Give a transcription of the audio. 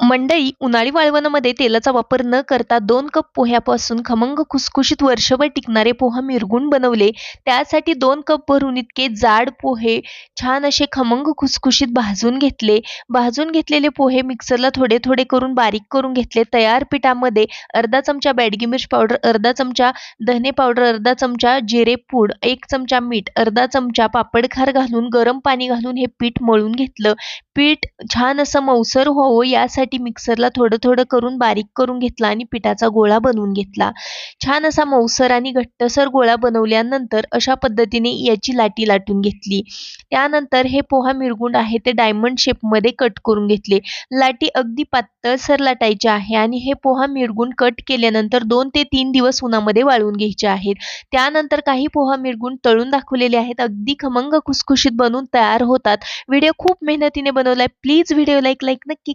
मंडळी, उन्हाळी वाळवणामध्ये तेलाचा वापर न करता 2 कप पोह्यापासून खमंग खुसखुशीत वर्षभर टिकणारे पोहा मिरगुण बनवले. त्यासाठी 2 कप भरून इतके जाड पोहे छान असे खमंग खुसखुशीत भाजून घेतले. भाजून घेतलेले पोहे मिक्सरला थोडे-थोडे करून बारीक करून घेतले. तयार पिठामध्ये अर्धा चमचा बॅडगी मिर्च पावडर, अर्धा चमचा धने पावडर, अर्धा चमचा जिरे पूड, 1 चमचा मीठ, अर्धा चमचा पापडखार घालून गरम पाणी घालून हे पीठ मळून घेतलं. पीठ छान असं मऊसर व्हावं यासाठी मिक्सरला थोडं-थोडं करून बारीक करून घेतला आणि पिठाचा गोळा बनवून घेतला. छान असा मऊसर आणि घट्टसर गोळा बनवल्यानंतर अशा पद्धतीने याची लाटी लाटून घेतली. त्यानंतर हे पोहा मिरगुंड आहे ते डायमंड शेपमध्ये कट करून घेतले. लाटी अगदी पातळसर लाटायच्या आहे आणि हे पोहा मिरगुंड कट केल्यानंतर 2 ते 3 दिवस उन्हामध्ये वाळवून घ्यायचे आहेत. त्यानंतर काही पोहा मिरगुंड तळून दाखवलेले आहेत. अगदी खमंग खुसखुशीत बनून तयार होतात. व्हिडिओ खूप मेहनतीने बनवलाय. प्लीज व्हिडिओ लाईक नक्की